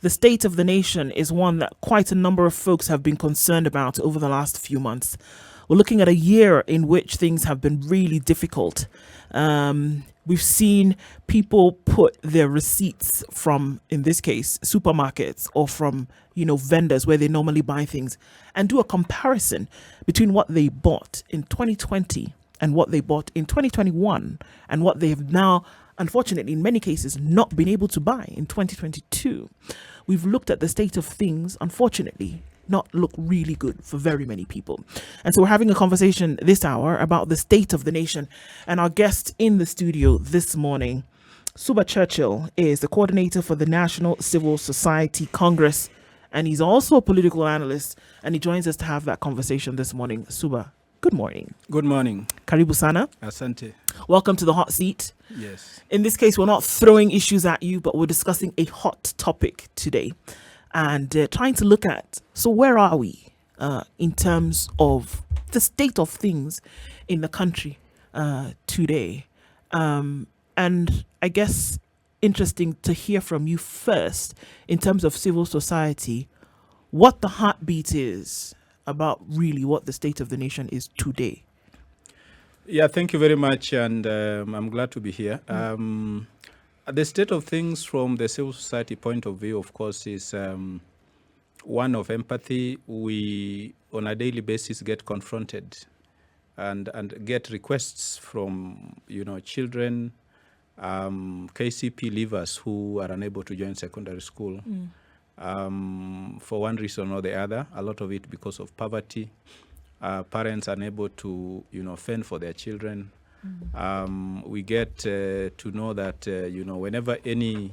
the state of the nation is one that quite a number of folks have been concerned about over the last few months. We're looking at a year in which things have been really difficult. We've seen people put their receipts from, in this case, supermarkets or from, vendors where they normally buy things and do a comparison between what they bought in 2020 and what they bought in 2021 and what they have now, unfortunately, in many cases, not been able to buy in 2022. We've looked at the state of things, unfortunately, not look really good for very many people. And so we're having a conversation this hour about the state of the nation. And our guest in the studio this morning, Suba Churchill, is the coordinator for the National Civil Society Congress. And he's also a political analyst. And he joins us to have that conversation this morning. Suba, good morning. Good morning. Karibu sana. Asante. Welcome to the hot seat. Yes. In this case, we're not throwing issues at you, but we're discussing a hot topic today. And trying to look at, so where are we in terms of the state of things in the country today? And I guess interesting to hear from you first in terms of civil society, what the heartbeat is about really what the state of the nation is today. Yeah, thank you very much. And I'm glad to be here. The state of things from the civil society point of view, of course, is one of empathy. We, on a daily basis, get confronted and get requests from, children, KCP leavers who are unable to join secondary school for one reason or the other, a lot of it because of poverty. Parents unable to, fend for their children. We get to know that, whenever any,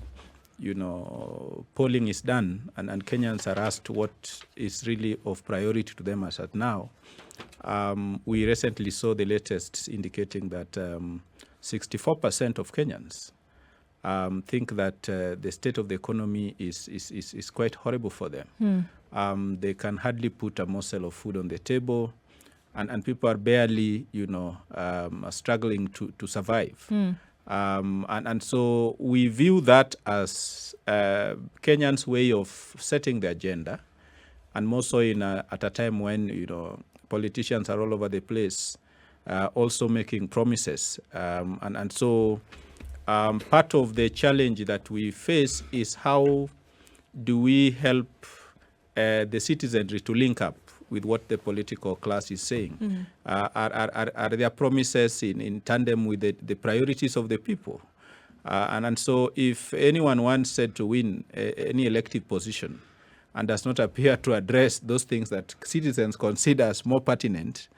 polling is done and Kenyans are asked what is really of priority to them as at now, we recently saw the latest indicating that 64% of Kenyans think that the state of the economy is quite horrible for them. They can hardly put a morsel of food on the table. And people are barely, struggling to survive. And so we view that as Kenyans' way of setting the agenda, and more so at a time when, politicians are all over the place, also making promises. And so part of the challenge that we face is how do we help the citizenry to link up with what the political class is saying. Are there promises in tandem with the priorities of the people? And so if anyone wants said to win any elective position and does not appear to address those things that citizens consider as more pertinent,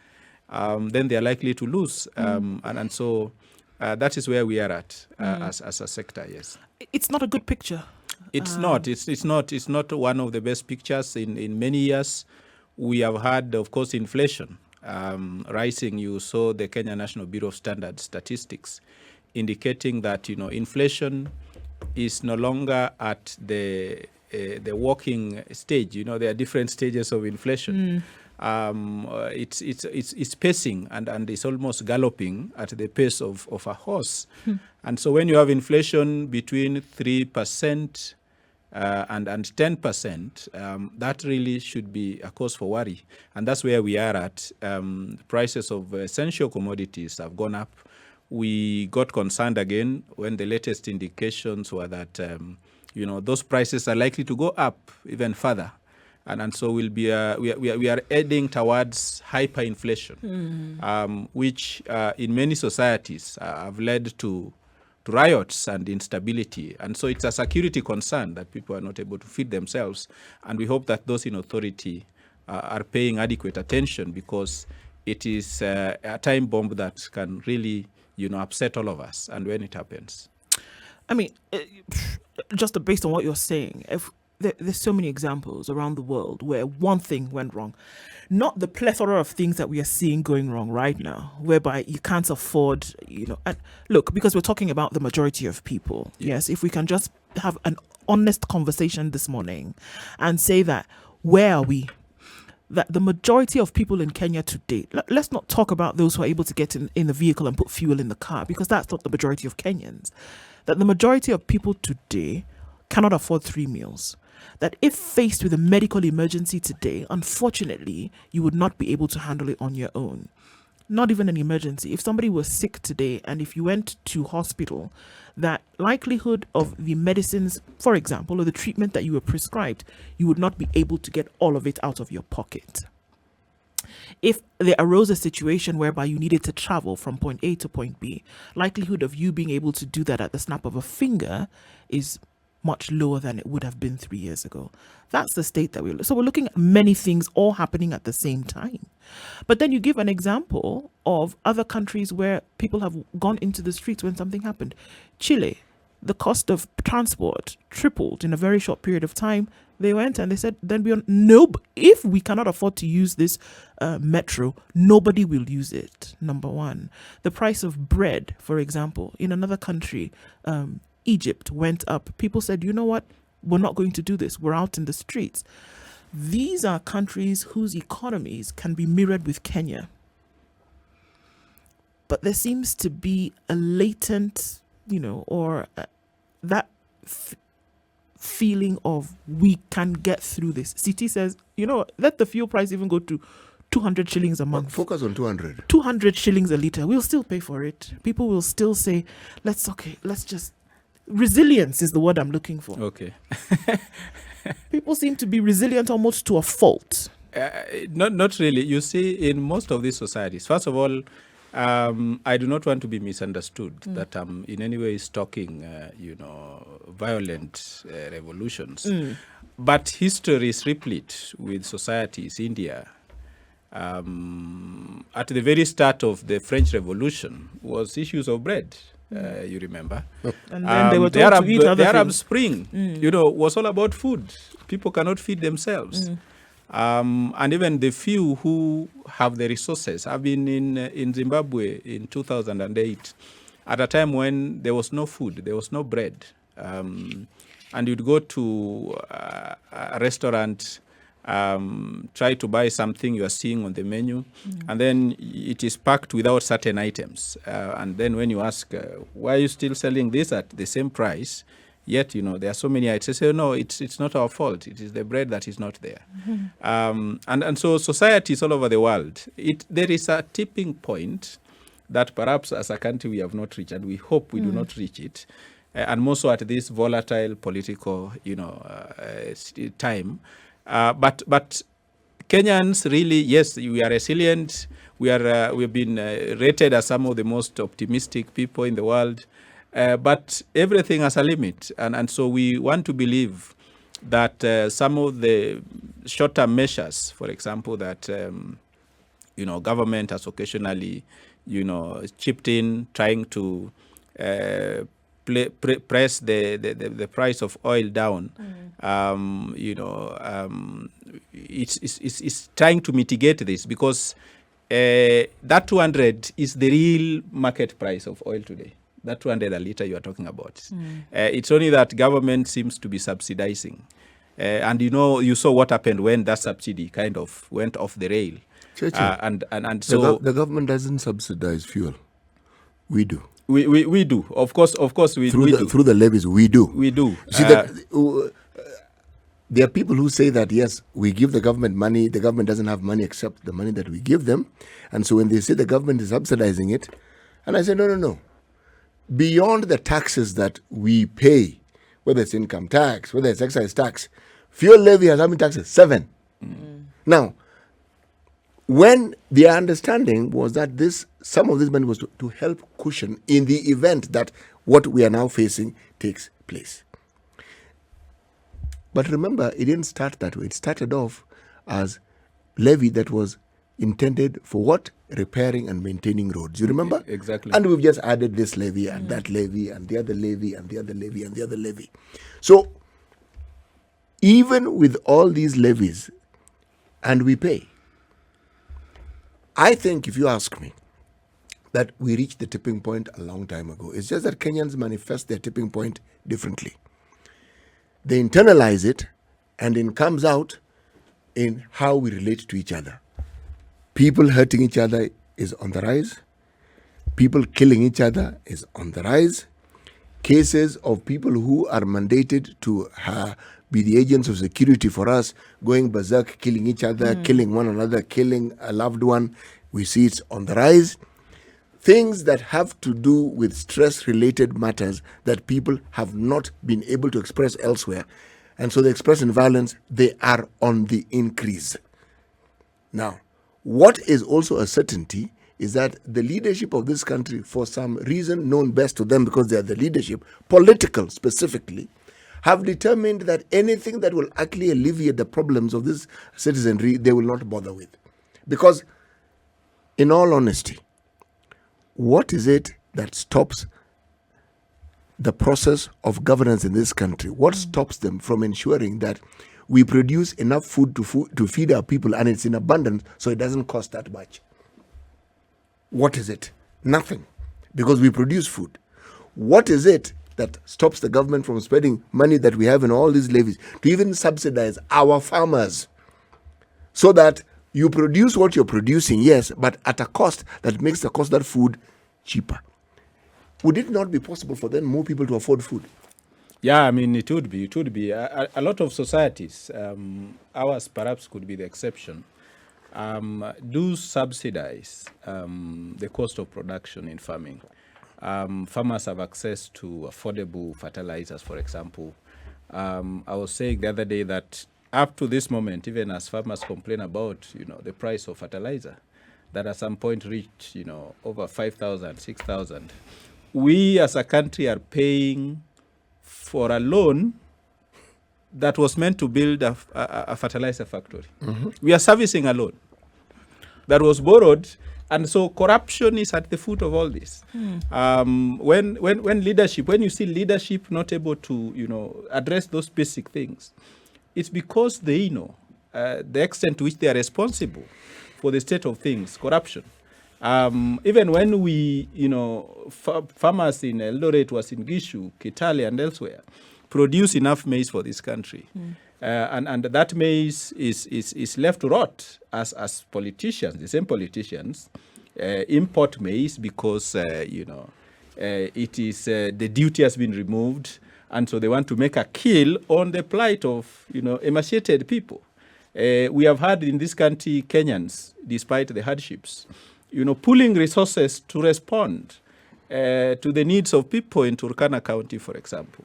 then they are likely to lose. And so that is where we are at as a sector, yes. It's not a good picture. It's not. It's not one of the best pictures in many years. We have had, of course, inflation rising. You saw the Kenya National Bureau of Standard Statistics indicating that, inflation is no longer at the walking stage. There are different stages of inflation. It's pacing and it's almost galloping at the pace of a horse. And so when you have inflation between 3% and 10%, that really should be a cause for worry. And that's where we are at. Prices of essential commodities have gone up. We got concerned again when the latest indications were that, those prices are likely to go up even further. And so we are heading towards hyperinflation, which in many societies have led to riots and instability. And so it's a security concern that people are not able to feed themselves. And we hope that those in authority are paying adequate attention, because it is a time bomb that can really, upset all of us. And when it happens. I mean, just based on what you're saying, there's so many examples around the world where one thing went wrong. Not the plethora of things that we are seeing going wrong right now, whereby you can't afford, and look, because we're talking about the majority of people. Yes, if we can just have an honest conversation this morning and say that, where are we? That the majority of people in Kenya today, let's not talk about those who are able to get in the vehicle and put fuel in the car, because that's not the majority of Kenyans. That the majority of people today cannot afford 3 meals. that if faced with a medical emergency today, unfortunately, you would not be able to handle it on your own. Not even an emergency. If somebody was sick today and if you went to hospital, that likelihood of the medicines, for example, or the treatment that you were prescribed, you would not be able to get all of it out of your pocket. If there arose a situation whereby you needed to travel from point A to point B, likelihood of you being able to do that at the snap of a finger is much lower than it would have been 3 years ago. That's the state that so we're looking at many things all happening at the same time. But then you give an example of other countries where people have gone into the streets when something happened. Chile, the cost of transport tripled in a very short period of time. They went and they said, if we cannot afford to use this metro, nobody will use it. Number one. The price of bread, for example, in another country, Egypt, went up. People said, you know what? We're not going to do this. We're out in the streets. These are countries whose economies can be mirrored with Kenya. But there seems to be a latent, that feeling of we can get through this. CT says, let the fuel price even go to 200 shillings a month. Focus on 200. 200 shillings a litre. We'll still pay for it. People will still say, let's just... Resilience is the word I'm looking for. Okay. People seem to be resilient almost to a fault. Not really. You see, in most of these societies, first of all, I do not want to be misunderstood that I'm in any way stalking, violent revolutions. But history is replete with societies. India, at the very start of the French Revolution, was issues of bread. You remember? And then they were told to eat other the Arab things. Spring, was all about food. People cannot feed themselves. And even the few who have the resources. I've been in Zimbabwe in 2008 at a time when there was no food, there was no bread. And you'd go to a restaurant, try to buy something you are seeing on the menu, and then it is packed without certain items. And then when you ask, why are you still selling this at the same price? Yet, there are so many items. They say, no, it's not our fault. It is the bread that is not there. And so societies all over the world, there is a tipping point that perhaps as a country we have not reached, and we hope we do not reach it. And more so at this volatile political, time. But Kenyans really, yes, we are resilient. We've been rated as some of the most optimistic people in the world. But everything has a limit. And so we want to believe that some of the short-term measures, for example, that, government has occasionally, chipped in, trying to press the price of oil down. It's trying to mitigate this because that 200 is the real market price of oil today. That 200 a litre you are talking about. It's only that government seems to be subsidizing. And you saw what happened when that subsidy kind of went off the rail. Churchill, and so the government doesn't subsidize fuel. We do. We do. Of course we do. Through the levies, we do. We do. See, there are people who say that, yes, we give the government money, the government doesn't have money except the money that we give them. And so when they say the government is subsidizing it, and I say, no. Beyond the taxes that we pay, whether it's income tax, whether it's excise tax, fuel levy has how many taxes? 7. Now, when the understanding was that some of this money was to help cushion in the event that what we are now facing takes place. But remember, it didn't start that way. It started off as levy that was intended for what? Repairing and maintaining roads. You remember? Exactly. And we've just added this levy and that levy and the other levy and the other levy and the other levy. So even with all these levies, and we pay, I think, if you ask me, that we reached the tipping point a long time ago. It's just that Kenyans manifest their tipping point differently. They internalize it, and it comes out in how we relate to each other. People hurting each other is on the rise. People killing each other is on the rise. Cases of people who are mandated to be the agents of security for us, going berserk, killing each other, killing one another, killing a loved one. We see it's on the rise. Things that have to do with stress-related matters that people have not been able to express elsewhere. And so they express in violence, they are on the increase. Now, what is also a certainty is that the leadership of this country, for some reason known best to them because they are the leadership, political specifically, have determined that anything that will actually alleviate the problems of this citizenry, they will not bother with. Because, in all honesty, what is it that stops the process of governance in this country? What stops them from ensuring that we produce enough food to feed our people and it's in abundance so it doesn't cost that much? What is it? Nothing. Because we produce food. What is it that stops the government from spending money that we have in all these levies to even subsidize our farmers so that you produce what you're producing, yes, but at a cost that makes the cost of that food cheaper? Would it not be possible for then more people to afford food? Yeah, I mean, it would be. It would be. A lot of societies, ours perhaps could be the exception, do subsidize the cost of production in farming. Farmers have access to affordable fertilizers, for example. I was saying the other day that up to this moment, even as farmers complain about, the price of fertilizer, that at some point reached, over 5,000, 6,000. We as a country are paying for a loan that was meant to build a fertilizer factory. We are servicing a loan that was borrowed, and so corruption is at the foot of all this. When you see leadership not able to, address those basic things, it's because they know the extent to which they are responsible for the state of things, corruption. Even when we, farmers in Eldoret, was in Gishu, Kitale, and elsewhere, produce enough maize for this country. And that maize is left to rot as politicians, the same politicians, import maize because, it is the duty has been removed. And so they want to make a kill on the plight of, emaciated people. We have had in this country Kenyans, despite the hardships, pooling resources to respond to the needs of people in Turkana County, for example,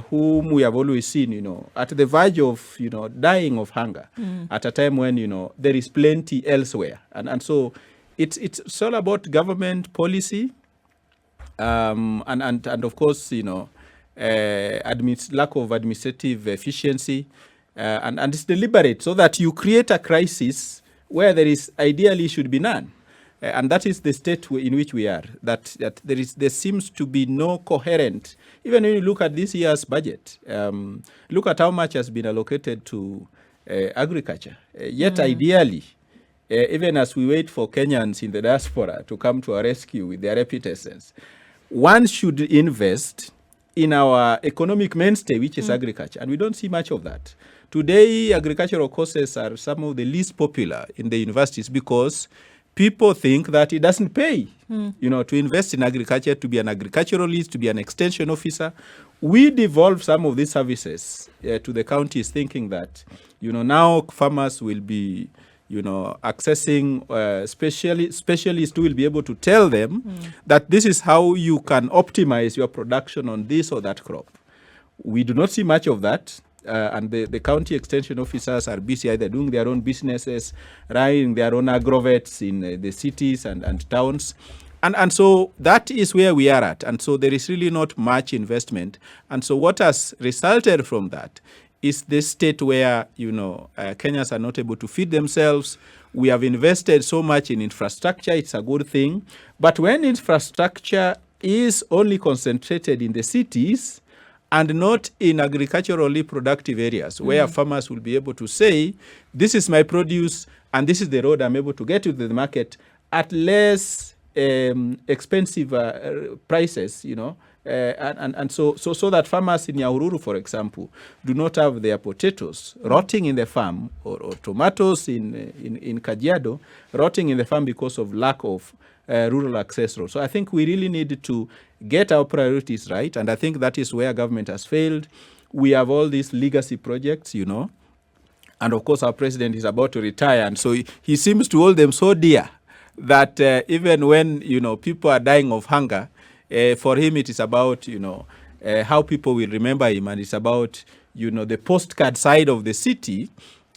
whom we have always seen, at the verge of, dying of hunger at a time when, there is plenty elsewhere. And so it's all about government policy and of course, lack of administrative efficiency, and it's deliberate so that you create a crisis where there is ideally should be none. And that is the state in which we are, that there seems to be no coherent, even when you look at this year's budget, look at how much has been allocated to agriculture. Yet ideally, even as we wait for Kenyans in the diaspora to come to our rescue with their reputations, one should invest in our economic mainstay, which is agriculture. And we don't see much of that. Today, agricultural courses are some of the least popular in the universities because people think that it doesn't pay, to invest in agriculture, to be an agriculturalist, to be an extension officer. We devolve some of these services to the counties thinking that, now farmers will be, accessing specialists who will be able to tell them that this is how you can optimize your production on this or that crop. We do not see much of that. And the county extension officers are busy either doing their own businesses, running their own agrovets in the cities and towns. And so that is where we are at. And so there is really not much investment. And so what has resulted from that is this state where, Kenyans are not able to feed themselves. We have invested so much in infrastructure. It's a good thing. But when infrastructure is only concentrated in the cities, and not in agriculturally productive areas where farmers will be able to say, this is my produce and this is the road I'm able to get to the market at less expensive prices, and so that farmers in Nyahururu, for example, do not have their potatoes rotting in the farm or tomatoes in Kajiado rotting in the farm because of lack of rural access roads. So I think we really need to get our priorities right, and I think that is where government has failed. we have all these legacy projects, and of course our president is about to retire, and so he seems to hold them so dear that even when people are dying of hunger, for him it is about how people will remember him, and it's about the postcard side of the city,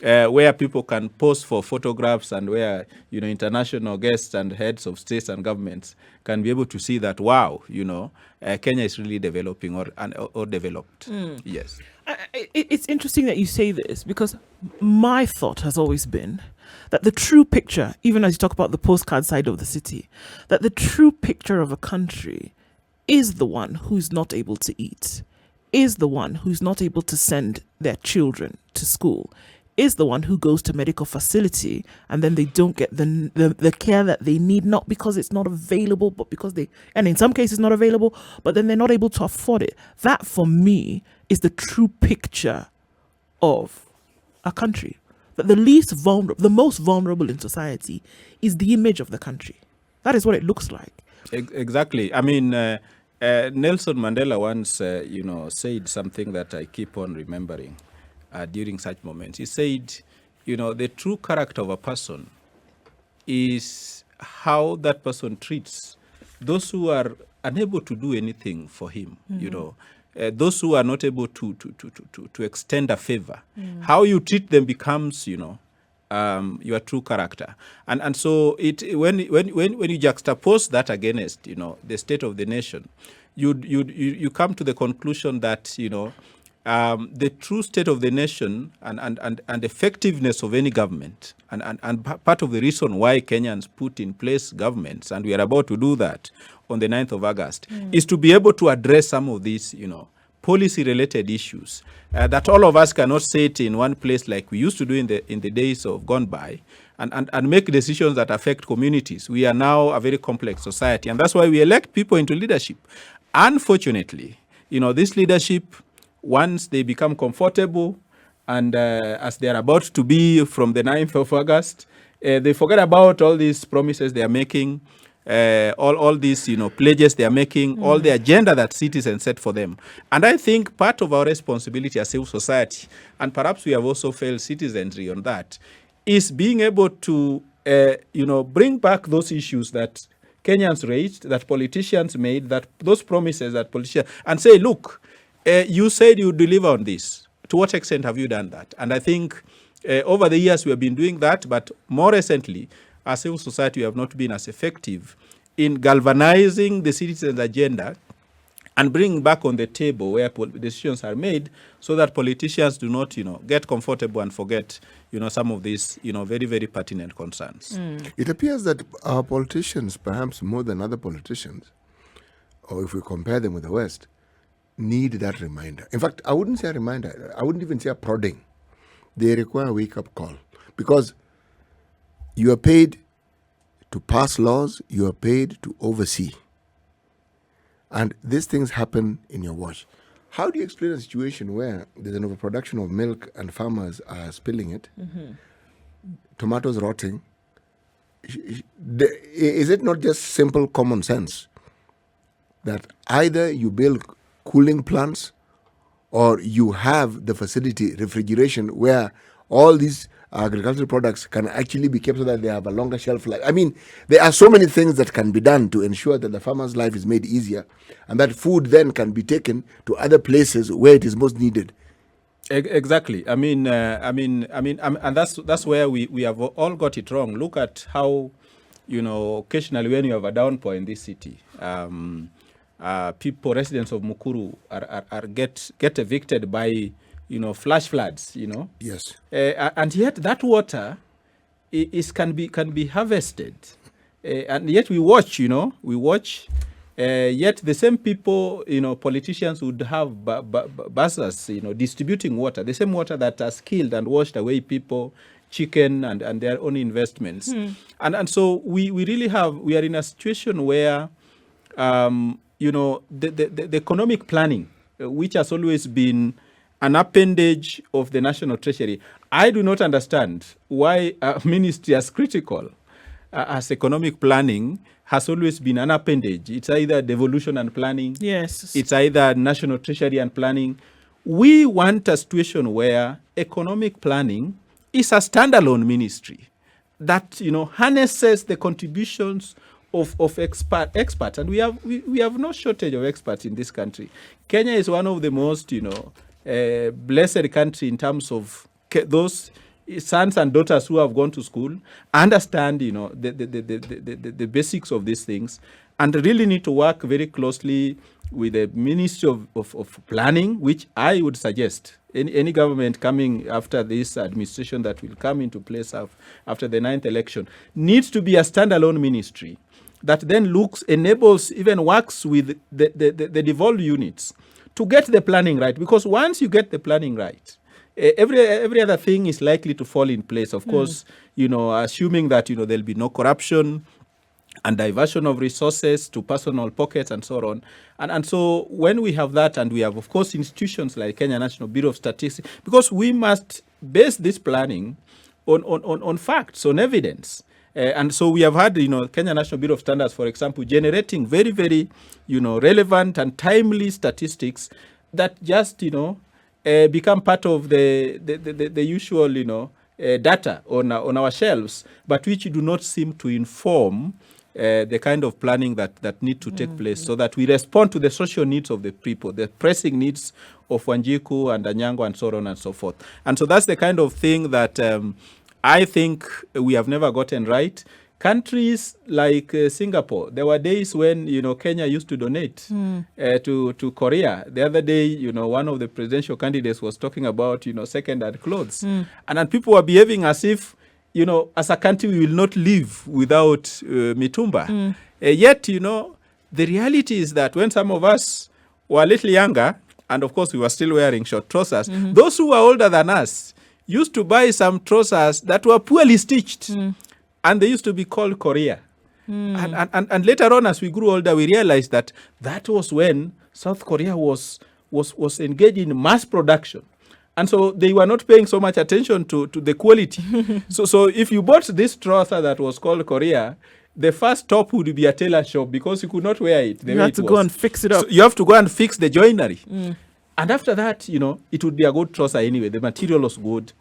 where people can pose for photographs, and where international guests and heads of states and governments can be able to see that Kenya is really developing or developed. Yes. It's interesting that you say this, because my thought has always been that the true picture, even as you talk about the postcard side of the city, that the true picture of a country is the one who's not able to eat, is the one who's not able to send their children to school, is the one who goes to medical facility and then they don't get the care that they need, not because it's not available, but because and in some cases not available, but then they're not able to afford it. That for me is the true picture of a country. That the most vulnerable in society is the image of the country. That is what it looks like. Exactly. I mean, Nelson Mandela once, said something that I keep on remembering during such moments. He said, the true character of a person is how that person treats those who are unable to do anything for him, those who are not able to extend a favor. How you treat them becomes, your true character. And so when you juxtapose that against, the state of the nation, you come to the conclusion that, the true state of the nation and effectiveness of any government, and part of the reason why Kenyans put in place governments, and we are about to do that on the 9th of August, is to be able to address some of these, policy-related issues that all of us cannot sit in one place like we used to do in the days of gone by, and make decisions that affect communities. We are now a very complex society, and that's why we elect people into leadership. Unfortunately, this leadership, once they become comfortable, and as they are about to be from the 9th of August, they forget about all these promises they are making, all these pledges they are making, all the agenda that citizens set for them. And I think part of our responsibility as civil society, and perhaps we have also failed citizenry on that, is being able to bring back those issues that Kenyans raised, that politicians made, that those promises that politicians, and say, look, you said you would deliver on this. To what extent have you done that? And I think over the years we have been doing that, but more recently, as civil society, we have not been as effective in galvanizing the citizens' agenda and bringing back on the table where decisions are made, so that politicians do not, get comfortable and forget, some of these, very, very pertinent concerns. It appears that our politicians, perhaps more than other politicians, or if we compare them with the West, need that reminder. In fact, I wouldn't say a reminder. I wouldn't even say a prodding. They require a wake-up call, because you are paid to pass laws, you are paid to oversee. And these things happen in your watch. How do you explain a situation where there's an overproduction of milk and farmers are spilling it, tomatoes rotting? Is it not just simple common sense that either you build cooling plants or you have the facility, refrigeration, where all these agricultural products can actually be kept so that they have a longer shelf life? I mean, there are so many things that can be done to ensure that the farmer's life is made easier, and that food then can be taken to other places where it is most needed. Exactly. I mean, and that's where we have all got it wrong. Look at how, occasionally when you have a downpour in this city, people, residents of Mukuru, are get evicted by flash floods. Yes. And yet that water can be harvested, and yet we watch. Yet the same people, politicians would have buses, distributing water, the same water that has killed and washed away people, chicken, and their own investments. And so we really we are in a situation where, the economic planning, which has always been an appendage of the National Treasury. I do not understand why a ministry as critical as economic planning has always been an appendage. It's either devolution and planning. Yes. It's either National Treasury and planning. We want a situation where economic planning is a standalone ministry that harnesses the contributions of experts, and we have no shortage of experts in this country. Kenya is one of the most blessed country in terms of those sons and daughters who have gone to school, understand the basics of these things, and really need to work very closely with the Ministry of Planning, which I would suggest any government coming after this administration that will come into place after the 9th election needs to be a standalone ministry that then enables, even works with the devolved units to get the planning right. Because once you get the planning right, every other thing is likely to fall in place. Of course, assuming that there'll be no corruption and diversion of resources to personal pockets and so on. And so when we have that, and we have, of course, institutions like Kenya National Bureau of Statistics, because we must base this planning on facts, on evidence. And so we have had, Kenya National Bureau of Standards, for example, generating very, very, relevant and timely statistics that just, become part of the usual, data on our shelves, but which do not seem to inform the kind of planning that need to take place, so that we respond to the social needs of the people, the pressing needs of Wanjiku and Anyango and so on and so forth. And so that's the kind of thing that I think we have never gotten right. Countries like Singapore, there were days when Kenya used to donate to Korea. The other day, one of the presidential candidates was talking about second-hand clothes, and people were behaving as if as a country we will not live without mitumba. Yet the reality is that when some of us were a little younger, and of course we were still wearing short trousers, those who were older than us used to buy some trousers that were poorly stitched. And they used to be called Korea. And later on, as we grew older, we realized that was when South Korea was engaged in mass production. And so they were not paying so much attention to the quality. So if you bought this trouser that was called Korea, the first top would be a tailor shop, because you could not wear it. You had to go and fix it up. So you have to go and fix the joinery. And after that, it would be a good trouser anyway. The material was good.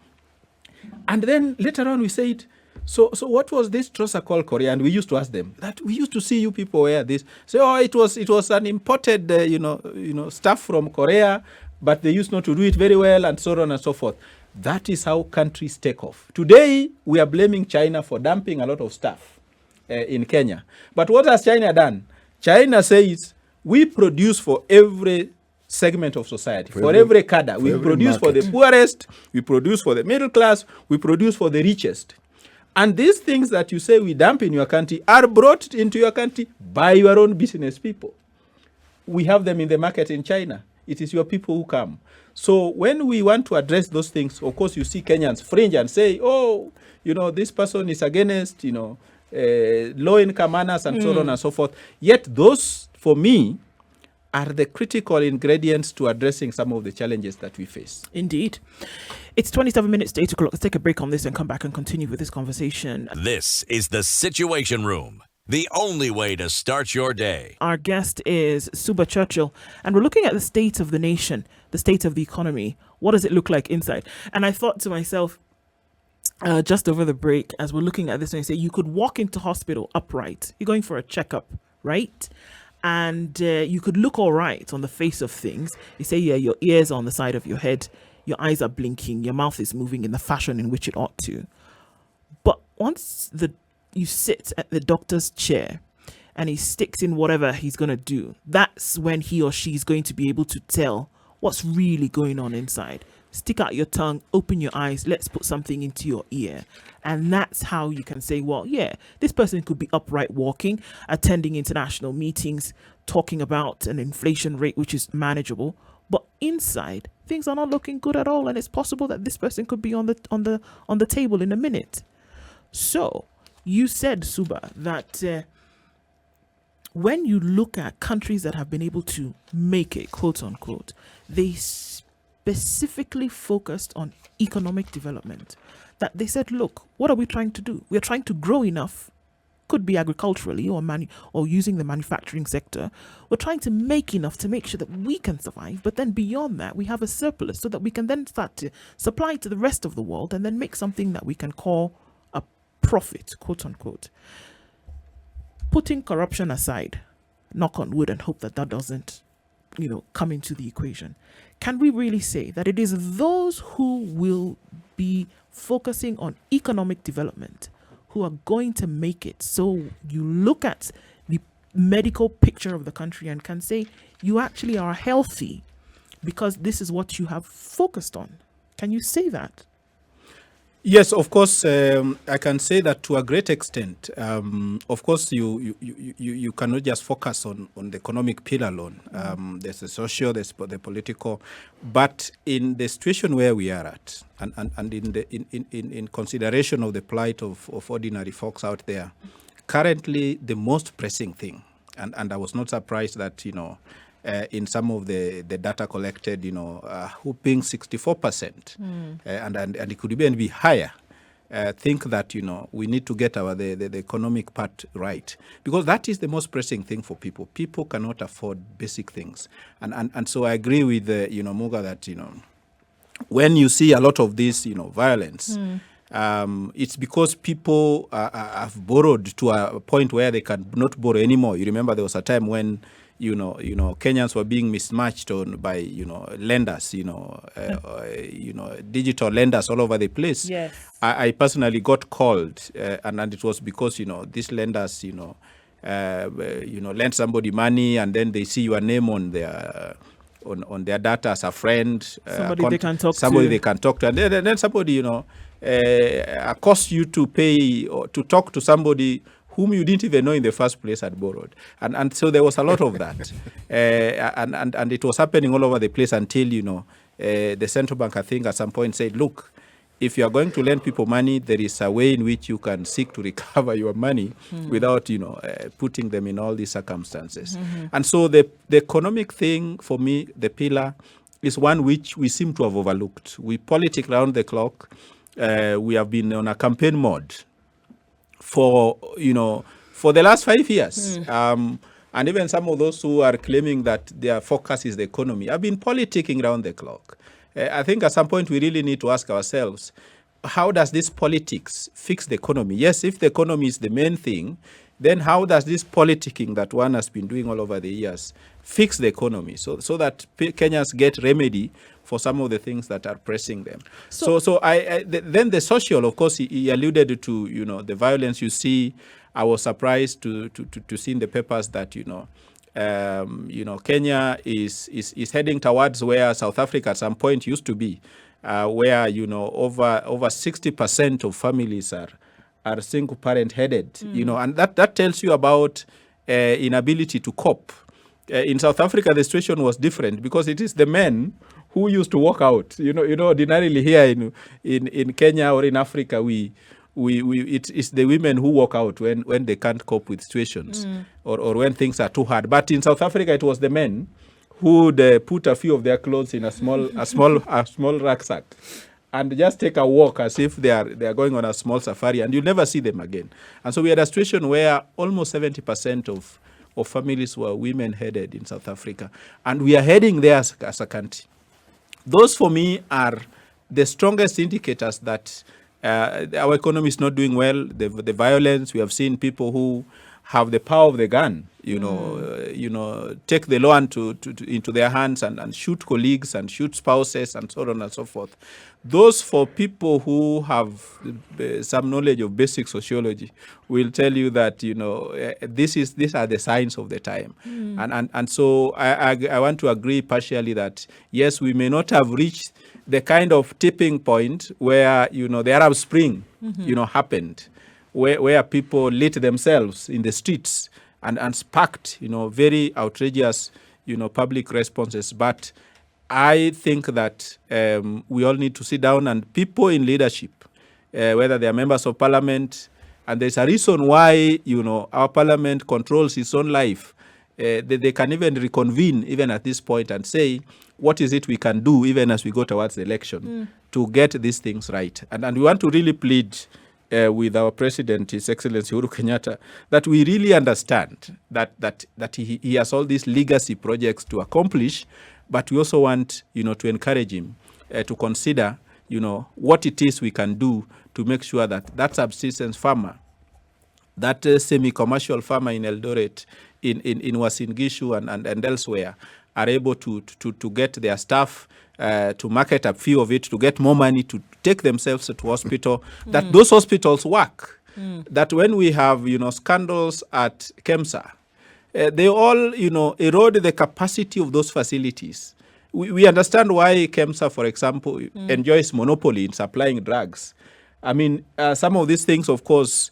And then later on, we said, so what was this trouser called Korea? And we used to ask them that we used to see you people wear this. Say, it was an imported stuff from Korea, but they used not to do it very well, and so on and so forth. That is how countries take off. Today we are blaming China for dumping a lot of stuff in Kenya. But what has China done? China says we produce for every segment of society, for every cadre. We produce for the poorest, we produce for the middle class, we produce for the richest. And these things that you say we dump in your country are brought into your country by your own business people. We have them in the market in China. It is your people who come. So when we want to address those things, of course, you see Kenyans fringe and say, this person is against, low-income earners and so on and so forth. Yet those, for me, are the critical ingredients to addressing some of the challenges that we face. Indeed. It's 27 minutes to 8 o'clock. Let's take a break on this and come back and continue with this conversation. This is the Situation Room, the only way to start your day. Our guest is Suba Churchill, and we're looking at the state of the nation, the state of the economy. What does it look like inside? And I thought to myself, just over the break, as we're looking at this, and I say, you could walk into hospital upright. You're going for a checkup, right? And you could look all right on the face of things. You say, your ears are on the side of your head, your eyes are blinking, your mouth is moving in the fashion in which it ought to. But once you sit at the doctor's chair and he sticks in whatever he's going to do, that's when he or she is going to be able to tell what's really going on inside. Stick out your tongue, open your eyes, let's put something into your ear. And that's how you can say, well, yeah, this person could be upright walking, attending international meetings, talking about an inflation rate which is manageable, but inside things are not looking good at all, and it's possible that this person could be on the table in a minute. So you said, Suba, that when you look at countries that have been able to make it, quote unquote, they specifically focused on economic development. That they said, look, what are we trying to do? We're trying to grow enough could be agriculturally or using the manufacturing sector. We're trying to make enough to make sure that we can survive. But then beyond that, we have a surplus so that we can then start to supply to the rest of the world and then make something that we can call a profit, quote unquote. Putting corruption aside, knock on wood and hope that that doesn't, come into the equation. Can we really say that it is those who will be focusing on economic development who are going to make it? So you look at the medical picture of the country and can say you actually are healthy because this is what you have focused on. Can you say that? Yes, of course, I can say that to a great extent. Of course, you cannot just focus on the economic pillar alone. There's the social, there's the political, but in the situation where we are at, and in consideration of the plight of ordinary folks out there, currently the most pressing thing, and I was not surprised that in some of the data collected, whooping 64%, and it could even be higher. Think that we need to get the economic part right, because that is the most pressing thing for people. People cannot afford basic things, and so I agree with Muga that when you see a lot of this violence. It's because people have borrowed to a point where they cannot borrow anymore. You remember there was a time when Kenyans were being mismatched by lenders, digital lenders all over the place. Yes. I personally got called, and it was because these lenders lend somebody money and then they see your name on their data as a friend, somebody they can talk to, and then somebody accosts you to pay or to talk to somebody whom you didn't even know in the first place had borrowed. And so there was a lot of that. And it was happening all over the place until, the central bank, I think, at some point said, look, if you are going to lend people money, there is a way in which you can seek to recover your money without, putting them in all these circumstances. And so the economic thing, for me, the pillar, is one which we seem to have overlooked. We politic around the clock. We have been on a campaign mode for the last 5 years. And even some of those who are claiming that their focus is the economy have been politicking around the clock. I think at some point we really need to ask ourselves, how does this politics fix the economy? Yes, if the economy is the main thing, then how does this politicking that one has been doing all over the years fix the economy so that Kenyans get remedy for some of the things that are pressing them? Then the social, of course, he alluded to, the violence you see. I was surprised to see in the papers that, Kenya is heading towards where South Africa at some point used to be, where, over 60% of families are single parent headed, and that tells you about inability to cope. In South Africa, the situation was different because it is the men who used to walk out. Ordinarily here in Kenya or in Africa, it's the women who walk out when they can't cope with situations or when things are too hard. But in South Africa, it was the men who would put a few of their clothes in a small rucksack and just take a walk as if they are going on a small safari, and you'll never see them again. And so we had a situation where almost 70% of families were women-headed in South Africa. And we are heading there as a country. Those, for me, are the strongest indicators that our economy is not doing well. The violence, we have seen people who have the power of the gun, take the law into their hands and shoot colleagues and shoot spouses and so on and so forth. Those, for people who have some knowledge of basic sociology, will tell you that these are the signs of the time. And so I want to agree partially that yes, we may not have reached the kind of tipping point where the Arab Spring happened, where people lit themselves in the streets and sparked very outrageous public responses. But I think that we all need to sit down, and people in leadership, whether they are members of parliament, and there's a reason why our parliament controls its own life. They can even reconvene even at this point and say, what is it we can do even as we go towards the election to get these things right? And we want to really plead with our president, His Excellency Uhuru Kenyatta, that we really understand that he has all these legacy projects to accomplish, but we also want, to encourage him to consider, what it is we can do to make sure that subsistence farmer, that semi-commercial farmer in Eldoret, in Uasin Gishu and elsewhere, are able to get their staff, to market a few of it, to get more money, to take themselves to hospital, that those hospitals work. That when we have, scandals at KEMSA, they all, erode the capacity of those facilities. We understand why KEMSA, for example, enjoys monopoly in supplying drugs. I mean, some of these things, of course,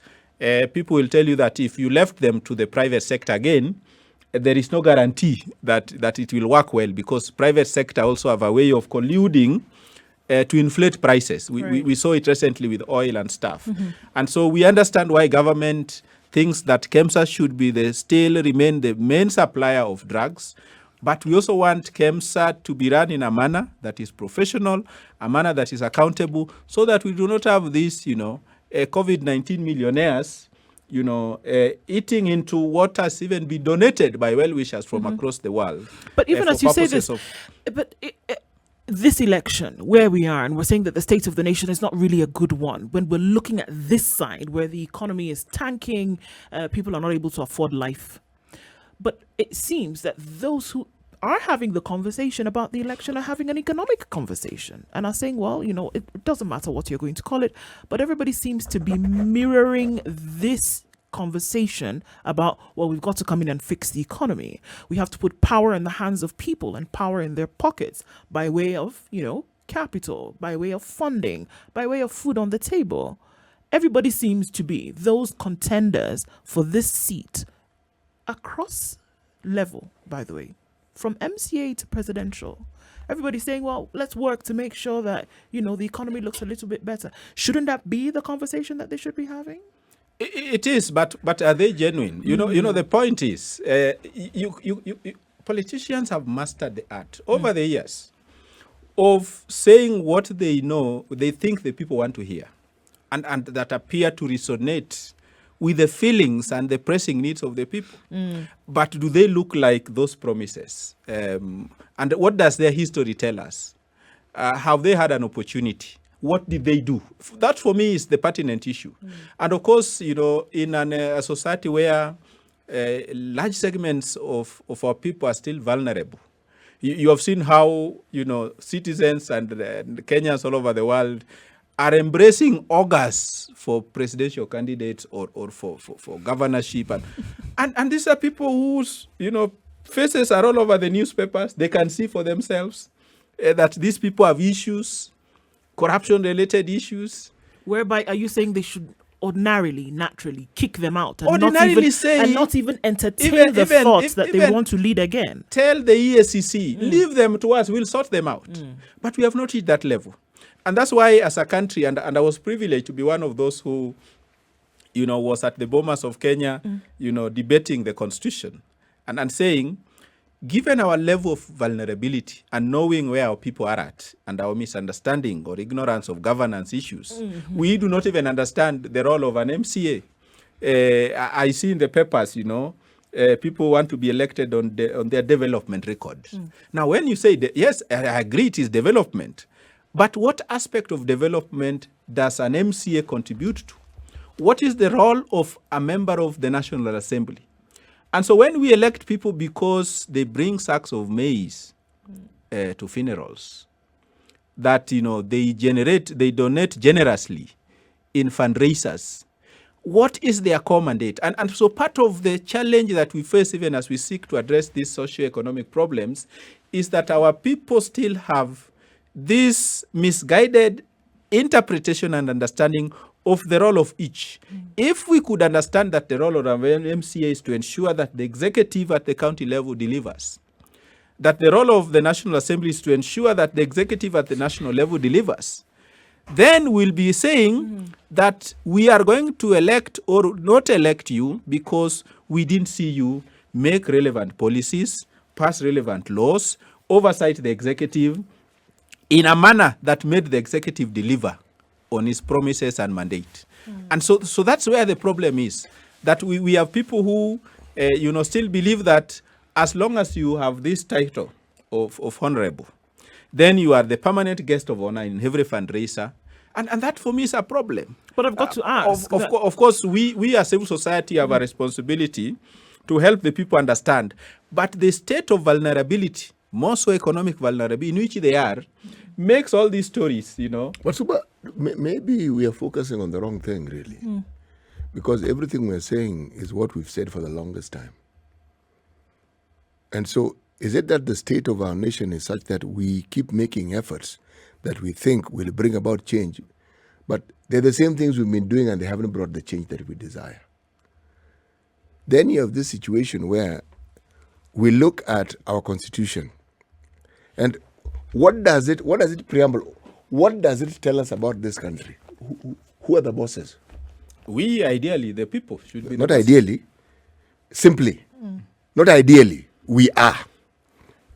people will tell you that if you left them to the private sector again, there is no guarantee that it will work well, because private sector also have a way of colluding to inflate prices. We saw it recently with oil and stuff. And so we understand why government thinks that KEMSA should still remain the main supplier of drugs. But we also want KEMSA to be run in a manner that is professional, a manner that is accountable, so that we do not have these, COVID-19 millionaires, eating into what has even been donated by well-wishers from across the world. But even as you say this, this election, where we are, and we're saying that the state of the nation is not really a good one, when we're looking at this side, where the economy is tanking, people are not able to afford life. But it seems that those who are having the conversation about the election are having an economic conversation and are saying, well, it doesn't matter what you're going to call it, but everybody seems to be mirroring this conversation about, well, we've got to come in and fix the economy. We have to put power in the hands of people and power in their pockets by way of, capital, by way of funding, by way of food on the table. Everybody seems to be those contenders for this seat across level, by the way, from MCA to presidential. Everybody's saying, well, let's work to make sure that, the economy looks a little bit better. Shouldn't that be the conversation that they should be having? It is, but are they genuine? The point is, politicians have mastered the art over the years of saying what they think the people want to hear, and that appear to resonate with the feelings and the pressing needs of the people. But do they look like those promises? And what does their history tell us? Have they had an opportunity? What did they do? That, for me, is the pertinent issue. And of course, in a society where large segments of our people are still vulnerable, you have seen how, citizens and Kenyans all over the world are embracing augurs for presidential candidates or for governorship. And these are people whose, faces are all over the newspapers. They can see for themselves that these people have issues, corruption-related issues. Whereby, are you saying they should ordinarily, naturally kick them out and not even entertain the thoughts that they want to lead again? Tell the EACC, leave them to us, we'll sort them out. But we have not reached that level. And that's why, as a country, and I was privileged to be one of those who, was at the Bomas of Kenya, debating the Constitution and saying, given our level of vulnerability and knowing where our people are at and our misunderstanding or ignorance of governance issues, we do not even understand the role of an MCA. I see in the papers, people want to be elected on their development record. Now, when you say, yes, I agree it is development, but what aspect of development does an MCA contribute to? What is the role of a member of the National Assembly? And so when we elect people because they bring sacks of maize to funerals, that, they donate generously in fundraisers, what is their core mandate? And so part of the challenge that we face, even as we seek to address these socio-economic problems, is that our people still have this misguided interpretation and understanding of the role of each. If we could understand that the role of an MCA is to ensure that the executive at the county level delivers, that the role of the National Assembly is to ensure that the executive at the national level delivers, then we'll be saying that we are going to elect or not elect you because we didn't see you make relevant policies, pass relevant laws, oversight the executive in a manner that made the executive deliver on his promises and mandate. And so that's where the problem is, that we have people who, still believe that as long as you have this title of honorable, then you are the permanent guest of honor in every fundraiser. And that for me is a problem. But I've got to ask. Of course, we as civil society have a responsibility to help the people understand. But the state of vulnerability, more so economic vulnerability, in which they are, makes all these stories, But Suba, maybe we are focusing on the wrong thing, really. Because everything we're saying is what we've said for the longest time. And so, is it that the state of our nation is such that we keep making efforts that we think will bring about change, but they're the same things we've been doing and they haven't brought the change that we desire? Then you have this situation where we look at our constitution and what does it preamble? What does it tell us about this country? Who are the bosses? We, ideally, the people should be. Not ideally, simply. Not ideally, we are.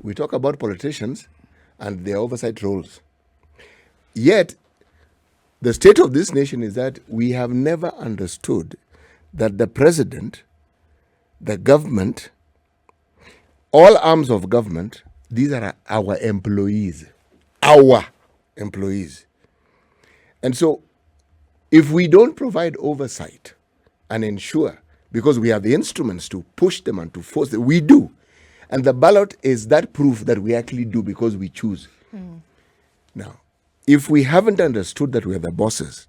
We talk about politicians and their oversight roles. Yet, the state of this nation is that we have never understood that the president, the government, all arms of government, these are our employees. Our employees. And so, if we don't provide oversight and ensure, because we have the instruments to push them and to force them, we do. And the ballot is that proof that we actually do because we choose. Now, if we haven't understood that we are the bosses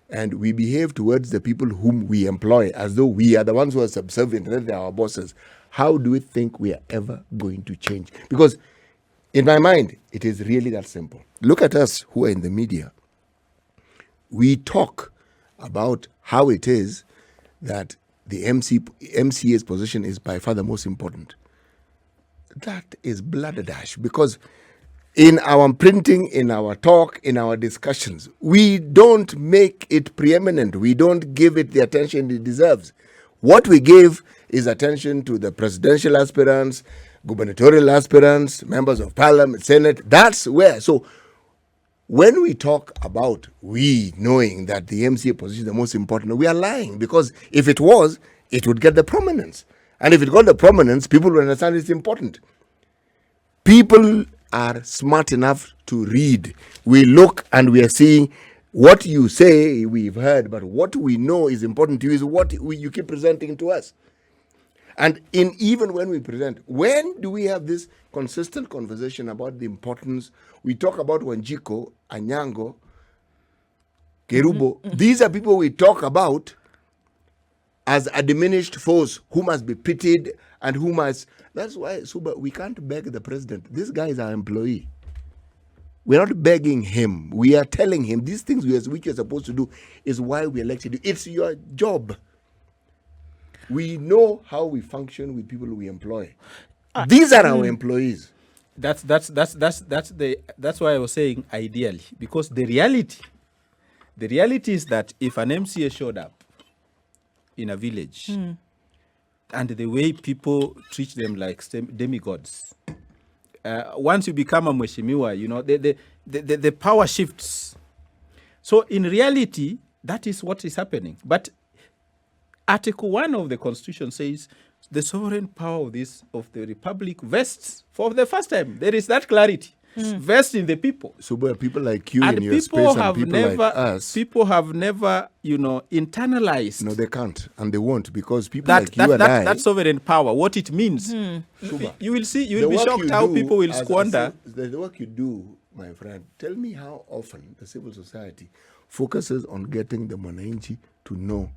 and we behave towards the people whom we employ as though we are the ones who are subservient, that they are our bosses, how do we think we are ever going to change? Because in my mind, it is really that simple. Look at us who are in the media. We talk about how it is that the MCA's position is by far the most important. That is balderdash, because in our printing, in our talk, in our discussions, we don't make it preeminent. We don't give it the attention it deserves. What we give is attention to the presidential aspirants, gubernatorial aspirants, members of parliament, senate. That's where. So when we talk about we knowing that the MCA position is the most important, we are lying, because if it was, it would get the prominence. And if it got the prominence, people will understand it's important. People are smart enough to read. We look and we are seeing what you say we've heard, but what we know is important to you is what you keep presenting to us. And even when we present, when do we have this consistent conversation about the importance? We talk about Wanjiko, Anyango, Kerubo. These are people we talk about as a diminished force who must be pitied and who must... That's why, Suba, we can't beg the president. This guy is our employee. We're not begging him. We are telling him these things which you're supposed to do is why we elected you. It's your job. We know how we function with people we employ. These are our employees. That's why I was saying ideally, because the reality is that if an MCA showed up in a village and the way people treat them like demigods, once you become a mheshimiwa, the power shifts. So in reality, that is what is happening. But Article 1 of the Constitution says the sovereign power of the Republic vests for the first time. There is that clarity. Vests in the people. So where people like you in your space and people like us... People have never, internalized... No, they can't. And they won't, because people like you and I... That sovereign power, what it means. You will see, you will be shocked how people will squander. The work you do, my friend, tell me how often the civil society focuses on getting the Mwananchi to know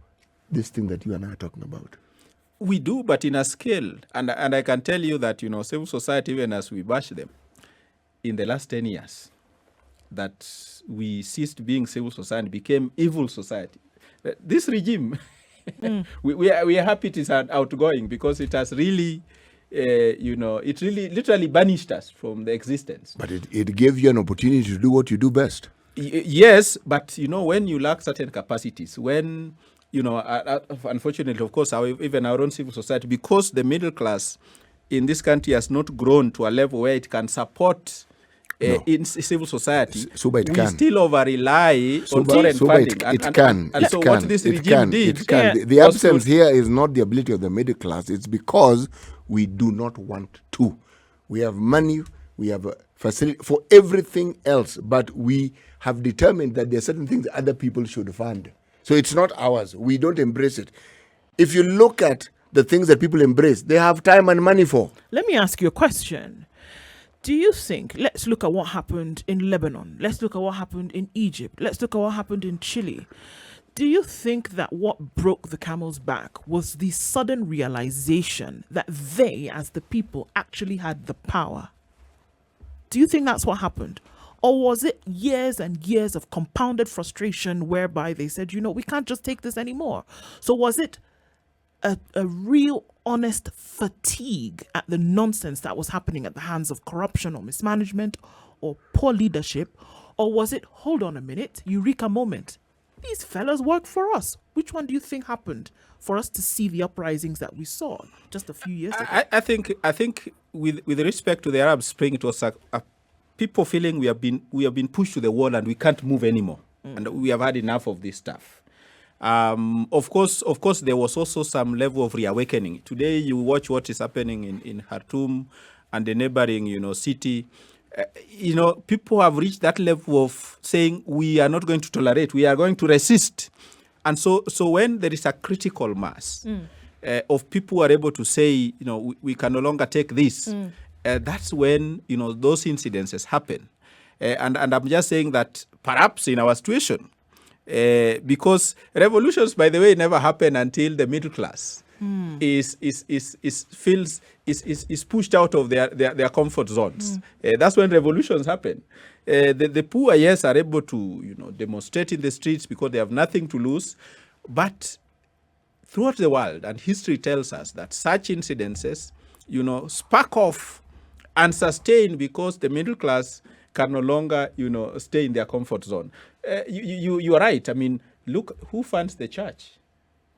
this thing that you and I are talking about. We do, but in a scale. And I can tell you that, civil society, even as we bash them, in the last 10 years, that we ceased being civil society, became evil society. This regime, we are happy it is outgoing, because it has really, it really literally banished us from the existence. But it gave you an opportunity to do what you do best. Yes, but, when you lack certain capacities, when... unfortunately, of course, even our own civil society, because the middle class in this country has not grown to a level where it can support in civil society, Suba, it we can. still over-rely on foreign Suba, funding. it can. And so what this regime did... Yeah. The absence here is not the ability of the middle class. It's because we do not want to. We have money, we have a facility for everything else, but we have determined that there are certain things other people should fund. So it's not ours. We don't embrace it. If you look at the things that people embrace, they have time and money for. Let me ask you a question. Do you think, let's look at what happened in Lebanon, let's look at what happened in Egypt, let's look at what happened in Chile. Do you think that what broke the camel's back was the sudden realization that they, as the people, actually had the power? Do you think that's what happened? Or was it years and years of compounded frustration whereby they said, we can't just take this anymore? So was it a real honest fatigue at the nonsense that was happening at the hands of corruption or mismanagement or poor leadership? Or was it, hold on a minute, eureka moment? These fellas work for us. Which one do you think happened for us to see the uprisings that we saw just a few years ago? I think with respect to the Arab Spring, it was a people feeling we have been pushed to the wall and we can't move anymore, and we have had enough of this stuff. Of course, there was also some level of reawakening. Today, you watch what is happening in Khartoum and the neighboring, city. People have reached that level of saying we are not going to tolerate, we are going to resist. And so when there is a critical mass of people who are able to say, we can no longer take this, that's when, those incidences happen. And I'm just saying that perhaps in our situation, because revolutions, by the way, never happen until the middle class is pushed out of their comfort zones. That's when revolutions happen. The poor, yes, are able to demonstrate in the streets because they have nothing to lose. But throughout the world, and history tells us that such incidences, spark off and sustain because the middle class can no longer, stay in their comfort zone. You are right. I mean, look, who funds the church?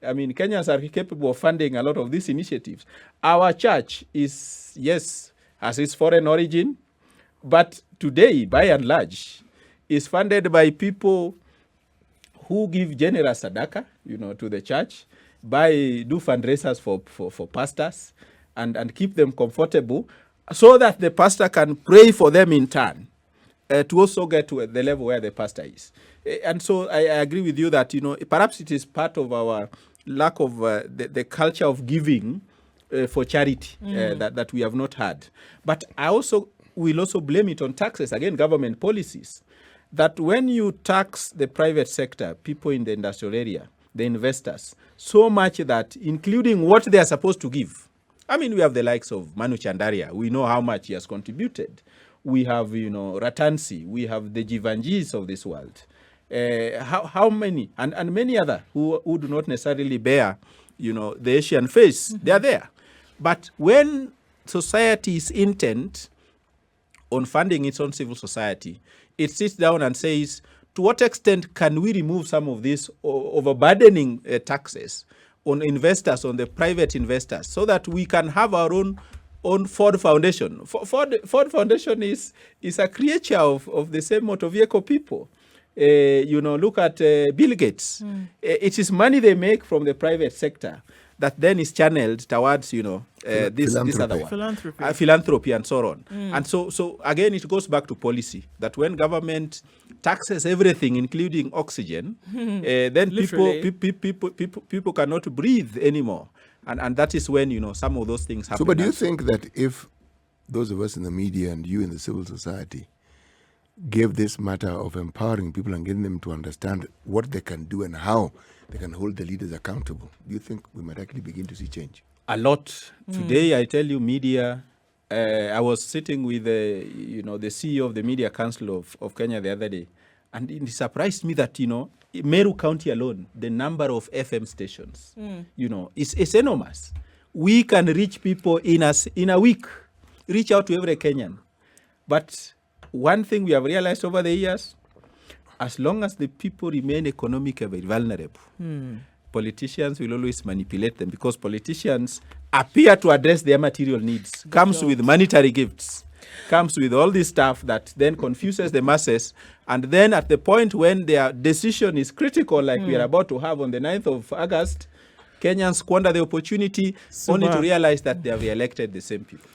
I mean, Kenyans are capable of funding a lot of these initiatives. Our church is, yes, has its foreign origin, but today, by and large, is funded by people who give generous sadaka, to the church, do fundraisers for pastors, and keep them comfortable, so that the pastor can pray for them in turn, to also get to the level where the pastor is. And so I agree with you that, perhaps it is part of our lack of the culture of giving for charity that we have not had. But I will also blame it on taxes, again, government policies, that when you tax the private sector, people in the industrial area, the investors, so much that, including what they are supposed to give. I mean, we have the likes of Manu Chandaria. We know how much he has contributed. We have, Ratansi. We have the Jivanjis of this world. How many, and many other who do not necessarily bear, the Asian face, they are there. But when society is intent on funding its own civil society, it sits down and says, to what extent can we remove some of these overburdening taxes on investors, on the private investors, so that we can have our own Ford Foundation. Ford Foundation is a creature of the same motor vehicle people. Look at Bill Gates. It is money they make from the private sector that then is channeled towards, this other one. Philanthropy and so on. And so again, it goes back to policy, that when government taxes everything, including oxygen, then people cannot breathe anymore. And that is when, some of those things happen. So, but do you think that if those of us in the media and you in the civil society gave this matter of empowering people and getting them to understand what they can do and how they can hold the leaders accountable, do you think we might actually begin to see change? A lot. Today, I tell you, media, I was sitting with the CEO of the Media Council of Kenya the other day, and it surprised me that, Meru County alone, the number of FM stations, is enormous. We can reach people in a week, reach out to every Kenyan. But one thing we have realized over the years, as long as the people remain economically vulnerable, politicians will always manipulate them, because politicians appear to address their material needs, comes with monetary gifts. comes with all this stuff that then confuses the masses. And then at the point when their decision is critical, like we are about to have on the 9th of August, Kenyans squander the opportunity only to realize that they have elected the same people.